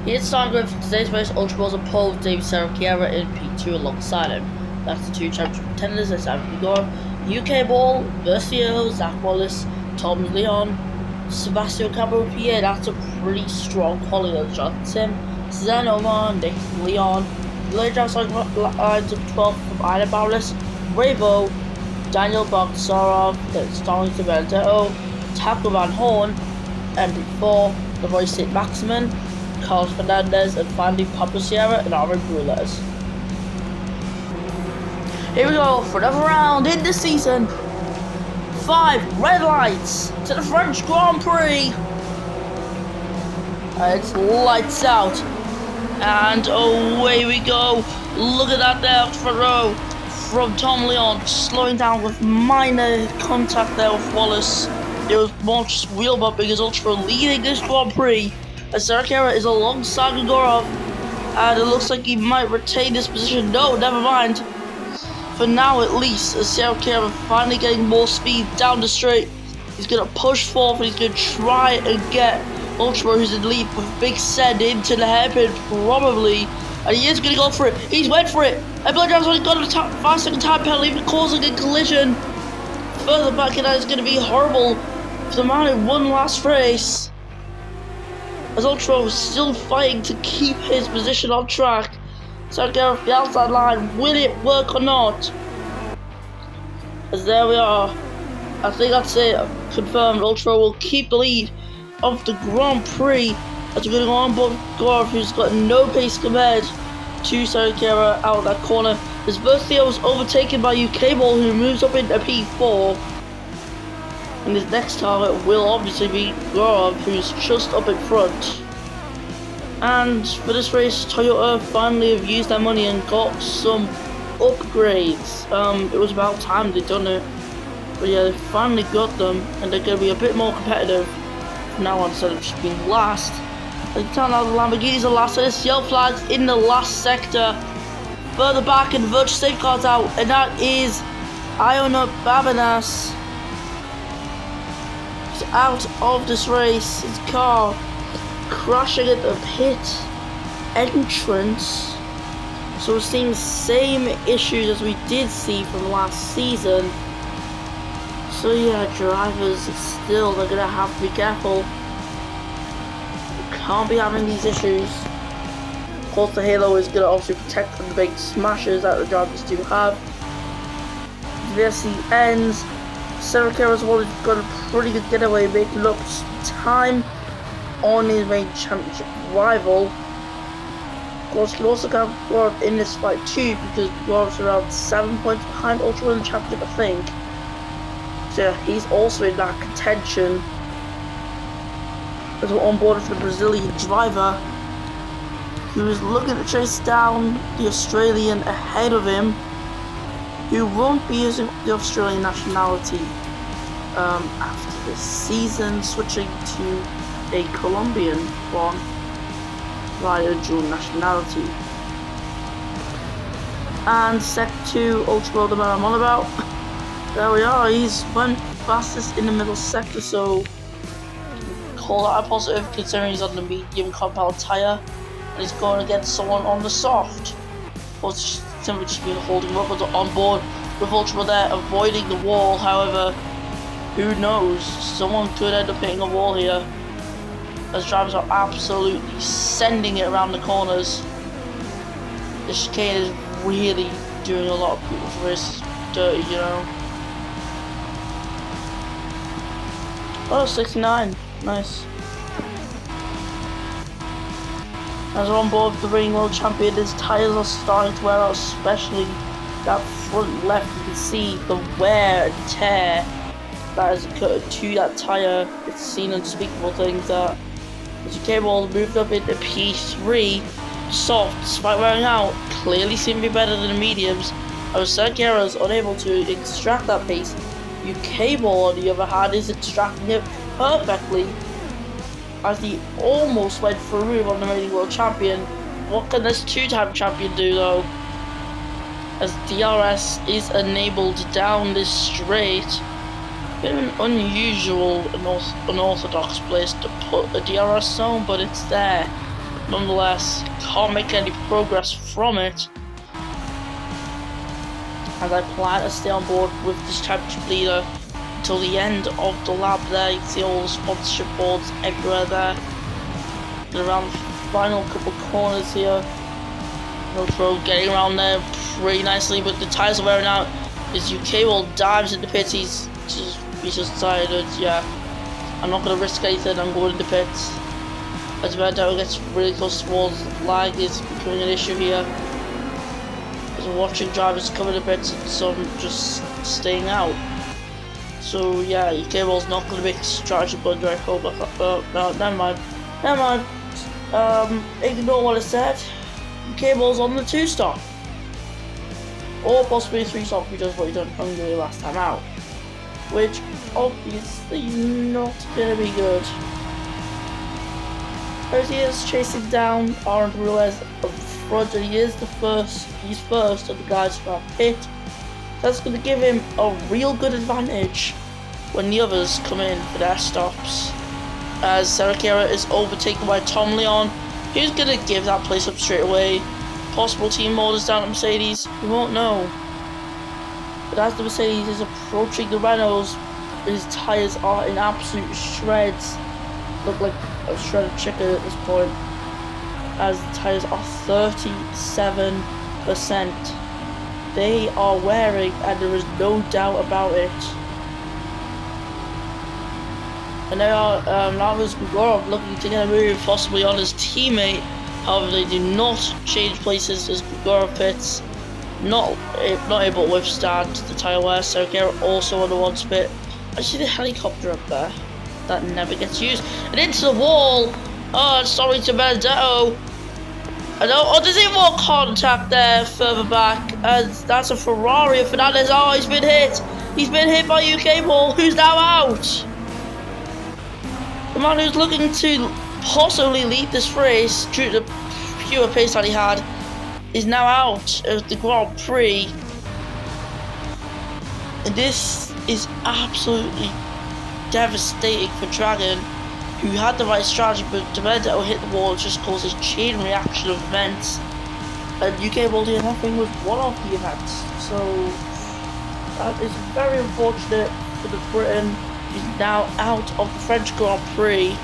He's starting with today's race. Ultra Balls and Paul with David Sarah in P2 alongside him. That's the two championship contenders. That's Anthony Gore, UK Ball, Versio, Zach Wallace, Tom Leon, Sebastian Cabo PA. That's a pretty strong quality of Johnson. Suzanne Omar, Nick Leon, Lane Drive lines of 12 from Ida Barris, Bravo, Daniel Bogdasarov, Starlington Vendetto, Taco Van Horn, MP4, the Voice St. Maximin, Carlos Fernandez, and finally Pablo Sierra and Aaron Brules. Here we go for another round in this season. 5 red lights to the French Grand Prix. It's lights out. And away we go. Look at that there, front row from Tom Leon, slowing down with minor contact there with Wallace. It was more just wheel bumping as Ultra leading this Grand Prix. As Sarah is alongside Gregorov, and it looks like he might retain this position. No, never mind. For now, at least, as Sarah finally getting more speed down the straight, he's gonna push forward. He's gonna try and get Ultra, who's in the lead, with Big Send into the hairpin, probably, and he is gonna go for it. He's went for it. And Blood Drive's only got a 5-second time penalty for causing a collision. Further back, and that is gonna be horrible for the man who won last race. As Ultra was still fighting to keep his position on track. So go off the outside line, will it work or not? As there we are. I think that's it. Confirmed, Ultra will keep the lead of the Grand Prix as we're going to go on board Gorov, who's got no pace compared to Sarah out of that corner. As Versio was overtaken by UK Ball, who moves up into P4. And his next target will obviously be Gorov, who's just up in front. And for this race, Toyota finally have used their money and got some upgrades. It was about time they'd done it. But yeah, they finally got them, and they're going to be a bit more competitive from now on instead of just being last. They turn out the Lamborghinis are last, so there's yellow flags in the last sector. Further back, and Virtual Safeguards out, and that is Iona Babanas. He's out of this race. His car crashing at the pit entrance. So we're seeing the same issues as we did see from last season. So yeah, drivers still, they're gonna have to be careful. You can't be having these issues. Of course, the Halo is gonna obviously protect from the big smashes that the drivers do have. The VSC ends. Sarah as well has got a pretty good getaway, making up time on his main championship rival. Of course, you can also count Gorov in this fight too, because Gorov's around 7 points behind Ultra in the championship, I think. So yeah, he's also in that contention. As we're on board for the Brazilian driver, who is looking to chase down the Australian ahead of him, who won't be using the Australian nationality after this season, switching to a Colombian one via dual nationality. And Sec 2 Ultra, the man I'm on about. There we are, he's went fastest in the middle sector, so call that a positive considering he's on the medium compound tyre and he's going against someone on the soft. Or simply just been holding up on board with Ultra there, avoiding the wall. However, who knows, someone could end up hitting a wall here, as drivers are absolutely sending it around the corners. This chicane is really doing a lot of people's races dirty, you know. Oh, 69, nice. As we're on board with the reigning world champion, his tyres are starting to wear out, especially that front left. You can see the wear and tear that has occurred to that tyre. It's seen unspeakable things that as the cable moved up into P3, soft, despite wearing out, clearly seem to be better than the mediums. As Sergio is unable to extract that pace, UK Ball on the other hand is extracting it perfectly, as he almost went through on the reigning world champion. What can this two-time champion do though? As DRS is enabled down this straight. Bit of an unusual and unorthodox place to put a DRS zone, but it's there. nonetheless, can't make any progress from it. And I plan to stay on board with this championship leader until the end of the lap there. You can see all the sponsorship boards everywhere there. And around the final couple corners here. Ultra getting around there pretty nicely, but the tyres are wearing out. His UK will dives into pits. He's just decided, yeah, I'm not going to risk anything, I'm going into pits. As Vendetta gets really close towards lag, is becoming an issue here. As I'm watching drivers come into pits and some just staying out. So yeah, UK Ball's not going to make a strategy blunder, I hope. No, never mind. Ignore what I said. UK Ball's on the 2-stop. Or possibly a 3-stop if he does what he done in Hungary last time out. Which obviously is not going to be good. As he is chasing down Aaron Ruiz up front, and he's first of the guys from our pit. That's going to give him a real good advantage when the others come in for their stops. As Sarakera is overtaken by Tom Leon, who's going to give that place up straight away. Possible team orders down at Mercedes, we won't know. But as the Mercedes is approaching the Renaults, his tyres are in absolute shreds. Look like a shredded chicken at this point. As the tyres are 37%. They are wearing, and there is no doubt about it. And they are now there's Gregorov looking to get a move possibly on his teammate. However, they do not change places as Gregorov pits. Not able to withstand the tyre wear, so Garrett also on the one spit. I see the helicopter up there. That never gets used. And into the wall! Oh, sorry to Benedetto. Oh, there's even more contact there further back. And that's a Ferrari of Fernandez. Oh, he's been hit. He's been hit by UK Ball, who's now out. The man who's looking to possibly lead this race due to the pure pace that he had is now out of the Grand Prix. And this is absolutely devastating for Dragon, who had the right strategy, but Benedetto hit the wall, just caused a chain reaction of events. And UK Ball did nothing with one of the events. So that is very unfortunate for the Britain. He's now out of the French Grand Prix.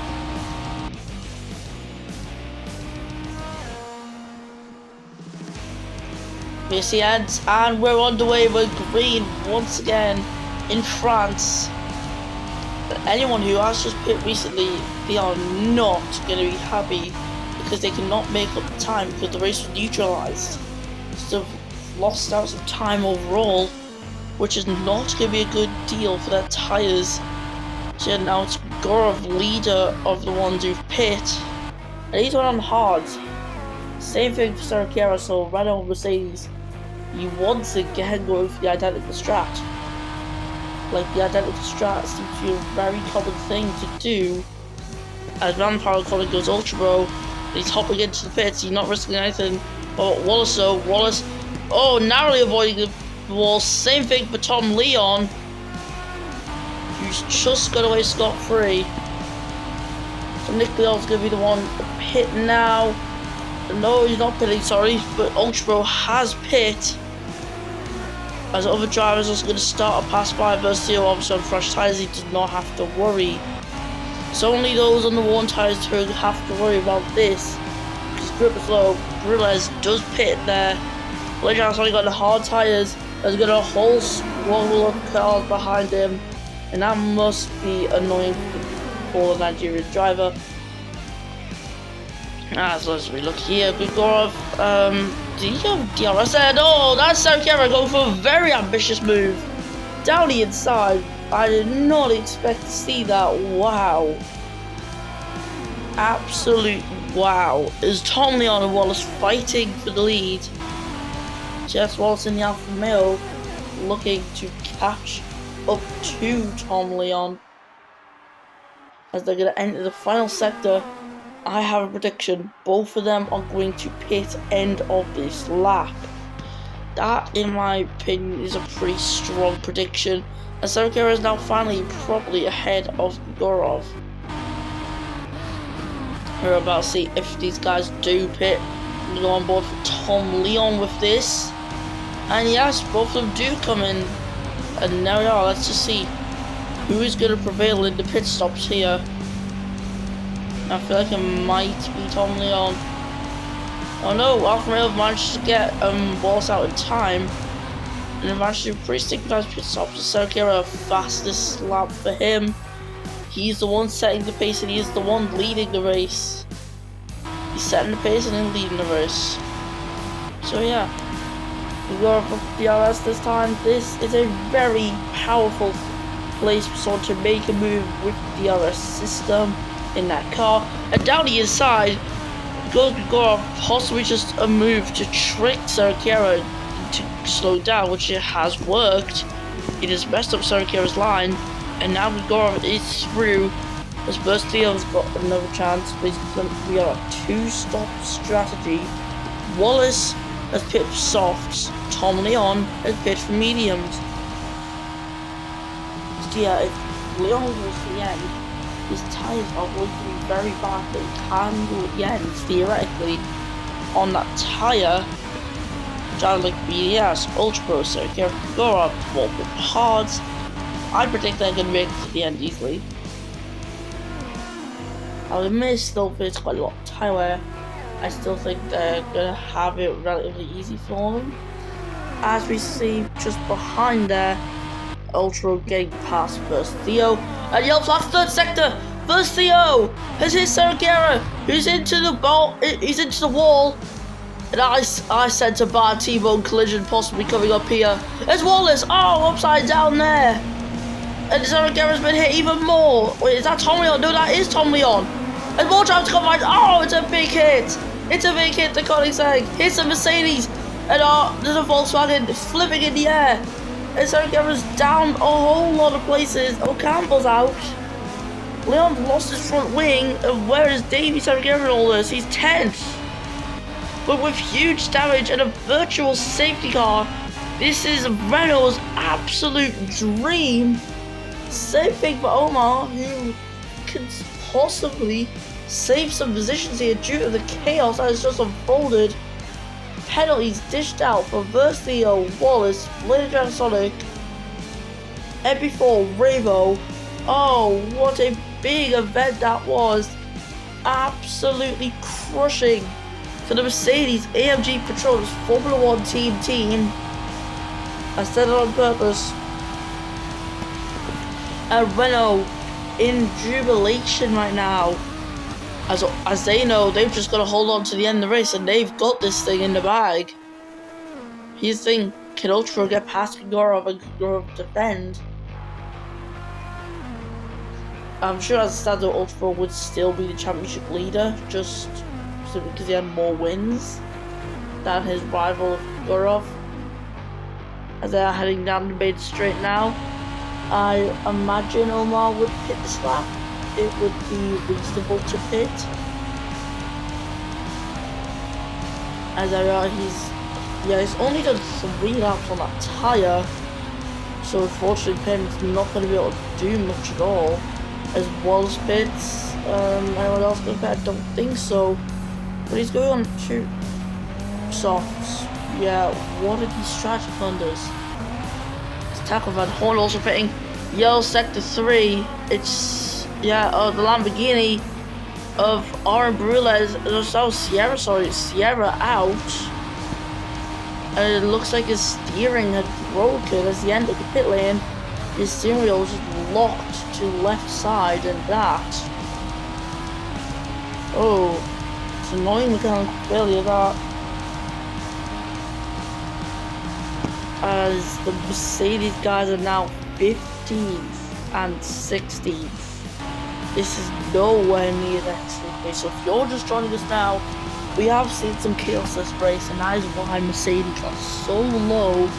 Here's the end, and we're underway with green once again in France. But anyone who has just pit recently, they are not going to be happy because they cannot make up the time because the race was neutralised. So they've lost out some time overall, which is not going to be a good deal for their tyres. So yeah, now it's Gorov, leader of the ones who've pit, and he's went on hard. Same thing for Sarakera, so Renault and Mercedes, you once again going for the identical strat. Like, the identical strat seems to be a very common thing to do. As Van Paracolic goes Ultra Bro, and he's hopping into the pits, he's not risking anything. Oh, Wallace, oh, narrowly avoiding the wall. Same thing for Tom Leon, who's just got away scot-free. So Nick Leon's going to be the one to pit now. No, he's not pitting, sorry, but Ultra Bro has pit. As other drivers are going to start a pass by Versio, obviously on fresh tyres, he does not have to worry. It's only those on the worn tyres who have to worry about this. Because grip is low, Brulez does pit there. Legend's only got the hard tyres, has got a whole squabble of cars behind him. And that must be annoying for the Nigerian driver. As we look here, Grigorov, did he have DRS there? No, that's Sarakera going for a very ambitious move. Down the inside, I did not expect to see that. Wow. Absolute wow. Is Tom Leon and Wallace fighting for the lead? Jeff Wallace in the Alfa Romeo looking to catch up to Tom Leon. As they're going to enter the final sector, I have a prediction. Both of them are going to pit end of this lap. That, in my opinion, is a pretty strong prediction. And Sarakera is now finally probably ahead of Gorov. We're about to see if these guys do pit. We go on board for Tom Leon with this. And yes, both of them do come in. And there we are, let's just see who is going to prevail in the pit stops here. I feel like it might be Tom Leon. Oh no, Alfa Romeo managed to get Wallace out in time. And it managed to do pretty stigmatized pit stops. So Sergio, fastest lap for him. He's the one setting the pace and he's the one leading the race. He's setting the pace and then leading the race. So yeah, we go for DRS this time. This is a very powerful place for someone to make a move with the DRS system in that car. And down the inside, Gregorov possibly just a move to trick Sergio to slow down, which it has worked. It has messed up Sergio's line. And now Gregorov is through, as Burstio's got another chance. We are a two-stop strategy. Wallace has pitted for softs, Tom Leon has pitted for mediums. So yeah, if Leon goes to the end, his tyres are going to be very bad, but he can go at the end, theoretically, on that tyre, which I like BDS, Ultra Pro, so Gregorov, walk with hards. I predict they're going to make it to the end easily. I'll admit still there's quite a lot of tyre wear. I still think they're going to have it relatively easy for them. As we see just behind there, Ultra getting past first Theo. And yelps off third sector. First Theo has hit Sergio, who's into the ball. He's into the wall. And I sense a bad T-bone collision possibly coming up here. There's Wallace. Oh, upside down there. And Sergio's been hit even more. Wait, is that Tom Leon? No, that is Tom Leon. And more trying to come right. Oh, it's a big hit. It's a big hit to Koenigsegg. Hits a Mercedes. And there's a Volkswagen flipping in the air. And Sergio's down a whole lot of places. Oh, Campbell's out. Leon lost his front wing. And where is Davey Sergio in all this? He's 10th. But with huge damage and a virtual safety car, this is Renault's absolute dream. Same thing for Omar, who can possibly save some positions here due to the chaos that has just unfolded. Penalties dished out for Versio, Wallace, Later Sonic, MP4, Revo. Oh, what a big event that was. Absolutely crushing for the Mercedes AMG Petronas Formula 1 team. I said it on purpose. Renault in jubilation right now. As they know, they've just got to hold on to the end of the race and they've got this thing in the bag. Here's the thing, can Ultra get past Gregorov and Gregorov defend? I'm sure as it stands out, Ultra would still be the championship leader, just simply because he had more wins than his rival Gregorov. As they are heading down the main straight now, I imagine Omar would pit this lap. It would be reasonable to pit. As I are, he's only done 3 laps on that tyre, so unfortunately for him, he's not going to be able to do much at all. As Wallace pits, anyone else going to pit? I don't think so. But he's going on 2 softs. Yeah, what are these strategy blunders? Tackle Van Horn also pitting. Yellow sector 3. It's the Lamborghini of Aaron Brulez. Sierra out. And it looks like his steering had broken as he entered the pit lane. His steering wheel was just locked to left side and that. Oh, it's annoying mechanical failure that. As the Mercedes guys are now 15th and 16th. This is nowhere near the excellent pace. So if you're just joining us now, we have seen some chaos this race, and that is why Mercedes are so low.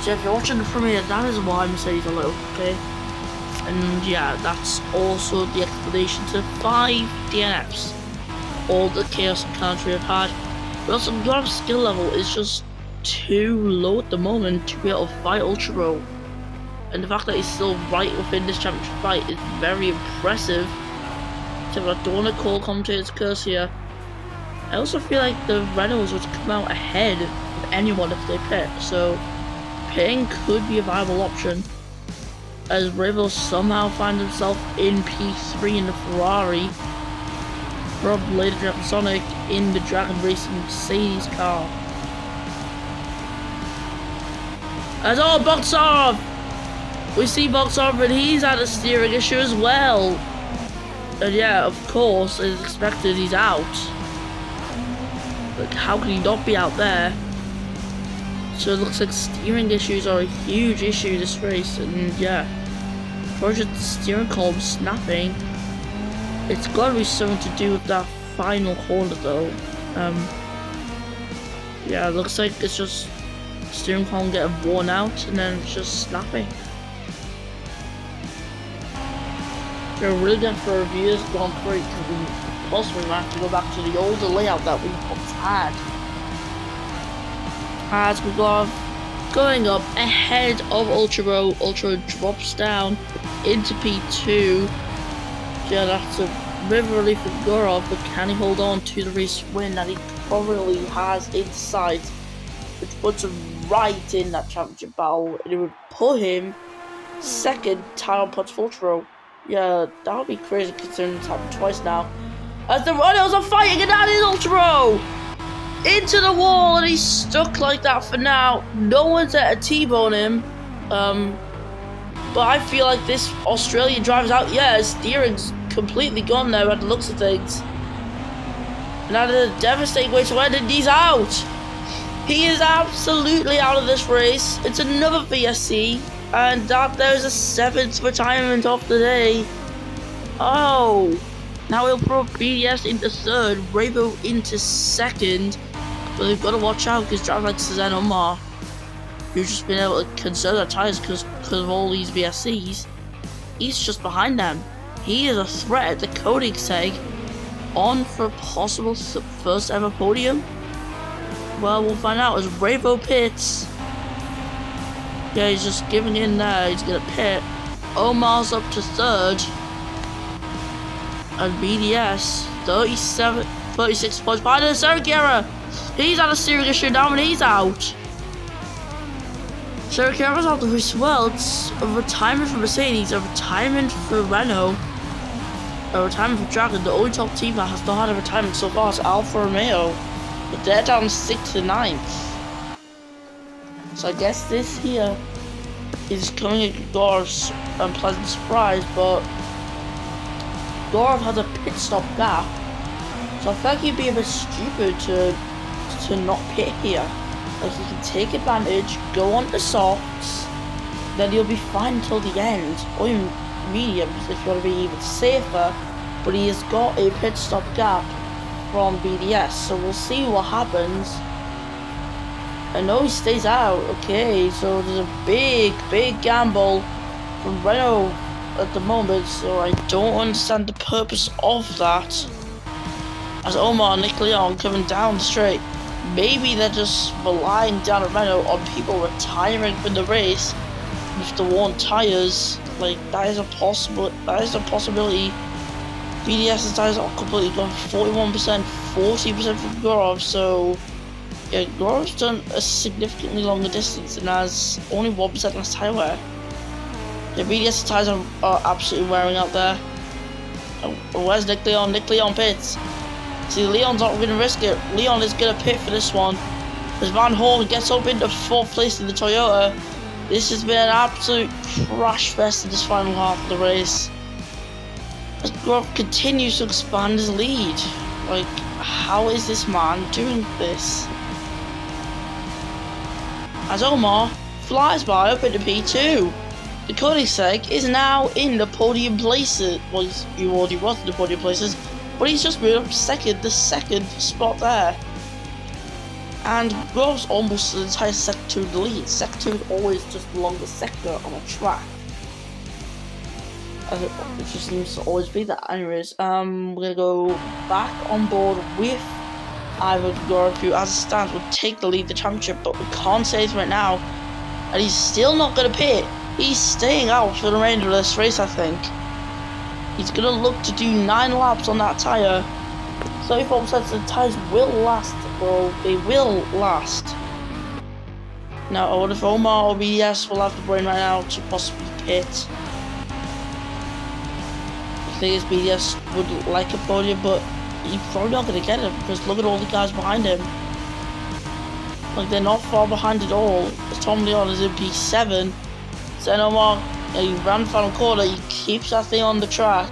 So if you're watching the premiere, that is why Mercedes are low, okay? And yeah, that's also the explanation to 5 DNFs. All the chaos and country have had. But also, your skill level is just too low at the moment to be able to fight Ultra Pro. And the fact that he's still right within this championship fight is very impressive. perspective. I don't want to call commentators curse here. I also feel like the Reynolds would come out ahead of anyone if they pit, so pitting could be a viable option. As Rivel somehow finds himself in P3 in the Ferrari from Lady Dragon Sonic in the Dragon Racing Mercedes car. As Boxarov! We see Boxarov and he's had a steering issue as well. And yeah, of course, as expected, he's out. Like, how can he not be out there? So it looks like steering issues are a huge issue this race, and yeah. Project steering column snapping. It's gotta be something to do with that final corner though. Yeah, it looks like it's just steering column getting worn out and then it's just snapping. They're really good for reviews gone through because we possibly might have to go back to the older layout that we once had. As we go going up ahead of Ultra Row, Ultra drops down into P2. Yeah, that's a river relief for Gurov, but can he hold on to the race win that he probably has in sight, which puts him right in that championship battle, and it would put him second title points for Ultra Row. Yeah, that would be crazy considering it's happened twice now. As the Runnels are fighting, and that is Ultra Row! Into the wall, and he's stuck like that for now. No one's at a T-bone him. But I feel like this Australian driver's out. Yeah, his steering's completely gone now at the looks of things. And that is a devastating way to end it. He's out. He is absolutely out of this race. It's another VSC. And that there's a 7th retirement of the day. Oh. Now he'll put BDS into 3rd, Ravo into 2nd. But they've got to watch out because drivers like Cezanne Omar, who's just been able to conserve their tyres because of all these VSCs, he's just behind them. He is a threat at the Koenigsegg on for a possible first ever podium. Well, we'll find out as Ravo pits. Yeah, he's just giving in there. He's going to pit. Omar's up to 3rd. And BDS, 36 points behind him. Sergera, he's had a steering issue now and he's out. Sergera's out of the race as well. It's a retirement for Mercedes, a retirement for Renault, a retirement for Dragon. The only top team that has not had a retirement so far is Alfa Romeo, but they're down 6th to 9th. So I guess this here is coming at Gorov's unpleasant surprise, but Gorov has a pit stop gap, so I feel like he'd be a bit stupid to not pit here. Like, he can take advantage, go on the softs, then he'll be fine until the end, or even mediums if you want to be even safer, but he has got a pit stop gap from BDS, so we'll see what happens. I know he stays out. Okay, so there's a big gamble from Renault at the moment, so I don't understand the purpose of that. As Omar and Nick Leon coming down the straight, maybe they're just relying down at Renault on people retiring from the race with the worn tires. Like, that is a possibility. BDS's tires are completely gone, 41%, 40% from Gurov, so yeah, Gorov's done a significantly longer distance and has only 1% less tire wear. The BDS tires are absolutely wearing out there. Where's Nick Leon? Nick Leon pits. See, Leon's not going to risk it. Leon is going to pit for this one. As Van Horn gets up into 4th place in the Toyota. This has been an absolute crash fest in this final half of the race. As Gorov continues to expand his lead. Like, how is this man doing this? As Omar flies by up into P2. The Koenigsegg is now in the podium places. Well, he already was in the podium places, but he's just moved up to second, the 2nd spot there. And Grove's almost the entire sector 2 in the lead. Sector 2 is always just the longest sector on a track. As it just seems to always be that. Anyways, we're gonna go back on board with Ivan Gorov, who as it stands would take the lead the championship, but we can't say it right now. And he's still not gonna pit. He's staying out for the remainder of this race, I think. He's gonna look to do 9 laps on that tyre. 34% of the tyres will last, bro. They will last. Now, I wonder if Omar or BDS will have the brain right now to possibly pit. The thing is, BDS would like a podium, but he's probably not gonna get it because look at all the guys behind him. Like, they're not far behind at all. Tom Leon is in P7. Then Omar, he ran the final corner, he keeps that thing on the track.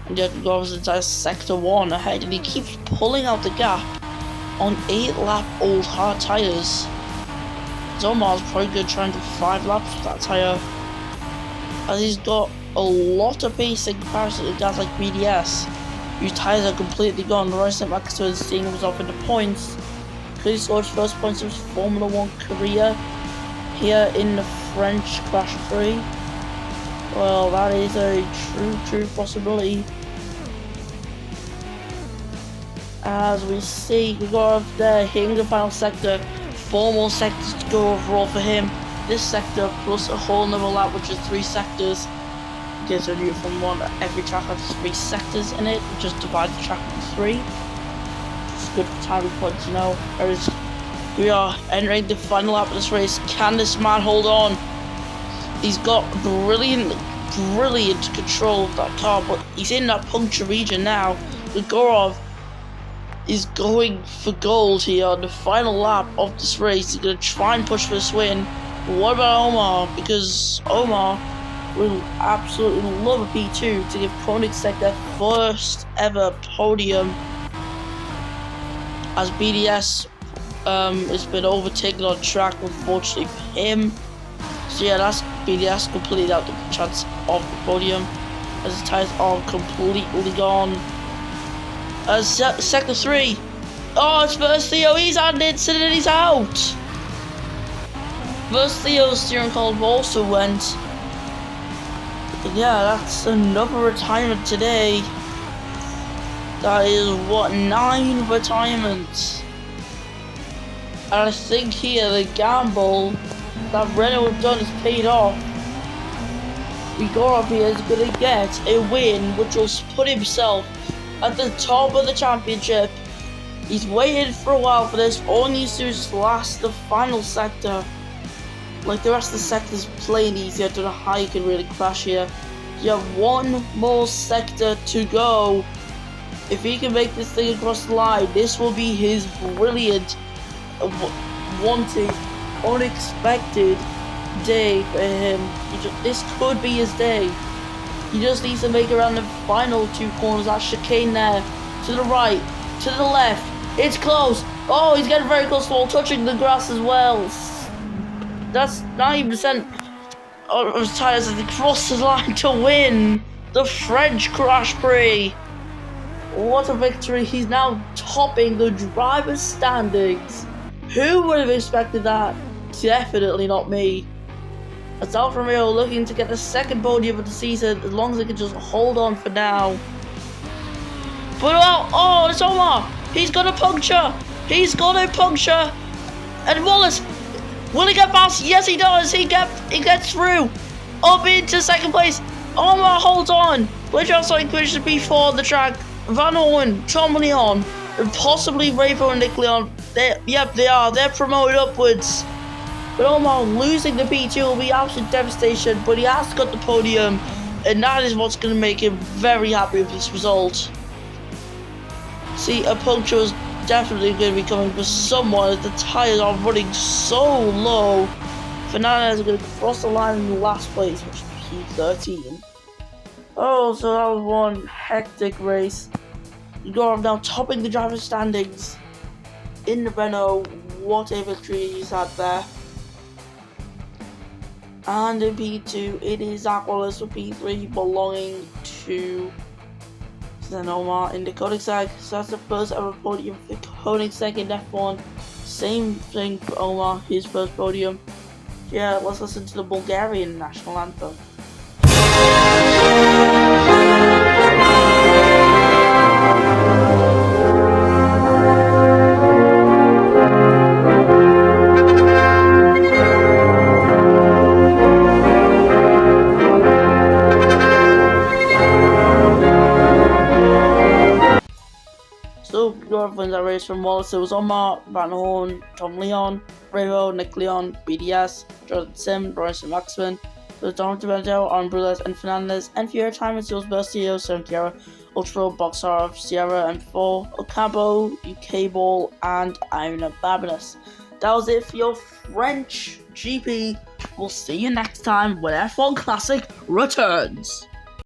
And yet goes into sector 1 ahead, and he keeps pulling out the gap on 8-lap old hard tyres. So Omar's probably going to try and do 5 laps with that tyre, as he's got a lot of pace in comparison to guys like BDS, whose tyres are completely gone. The rest of them back to seeing himself into points. He scored his first points of his Formula 1 career here in the French Crash 3. Well, that is a true possibility. As we see, we got up there hitting the final sector. 4 more sectors to go overall for him. This sector plus a whole another lap, which is 3 sectors. Gives a new from one. Every track has 3 sectors in it. We just divide the track into 3. It's good for timing points, you know. We are entering the final lap of this race. Can this man hold on? He's got brilliant control of that car, but he's in that puncture region now. Gorov is going for gold here on the final lap of this race. He's going to try and push for this win. But what about Omar? Because Omar will absolutely love a P2 to give Koenigsegg their first ever podium, as BDS has been overtaken on track, unfortunately for him. So yeah, that's BDS completely out the chance of the podium, as the tyres are completely gone. As sector 3, oh, it's first Theo, he's had an incident and he's out. First Theo's steering column also went. And yeah, that's another retirement today. That is what, 9 retirements. And I think here the gamble that Renault have done is paid off. Igorov here is going to get a win, which will put himself at the top of the championship. He's waited for a while for this. All he needs to do is last the final sector. Like, the rest of the sector's plain easy. I don't know how you can really crash here. You have 1 more sector to go. If he can make this thing across the line, this will be his brilliant, wanted, unexpected day for him. This could be his day. He just needs to make it around the final 2 corners. That chicane there, to the right, to the left. It's close. Oh, he's getting very close to the wall, touching the grass as well. That's 90% of his tyres as he crosses the line to win the French Crash Prix. What a victory. He's now topping the driver's standings. Who would have expected that? Definitely not me. As Alfa Romeo looking to get the 2nd podium of the season, as long as they can just hold on for now. But oh, it's Omar. He's got a puncture. He's got a puncture. And Wallace, will he get past? Yes, he does. He gets through. Up into 2nd place. Omar holds on. Which also includes the P4 on the track. Van Owen, Tom Leon, and possibly Ravo and Nick Leon. Yep, they are. They're promoted upwards. But Omar losing the P2 will be absolute devastation, but he has got the podium, and that is what's going to make him very happy with this result. See, a puncture is definitely going to be coming for someone, as the tyres are running so low. Fernandez is going to cross the line in the last place, which is P13. Oh, so that was one hectic race. Igorov now topping the driver's standings in the Renault. What a victory he's had there. And in P2, it is Zach Wallace with P3 belonging to Omar in the Koenigsegg. So that's the first ever podium for Koenigsegg in F1. Same thing for Omar, his first podium. Yeah, let's listen to the Bulgarian national anthem. So, your friends are raised from Wallace. It was Omar, Van Horn, Tom Leon, Revo, Nick Leon, BDS, Jordan Sim, Bryson Maxman. So, Don DiBenjo, Aaron Brules, and Fernandez. And for your time, it's yours, Versio, Santiago, Ultra, Boxar, Sierra, and 4, Ocampo, UK Ball, and Iron Fabulous. That was it for your French GP. We'll see you next time when F1 Classic returns.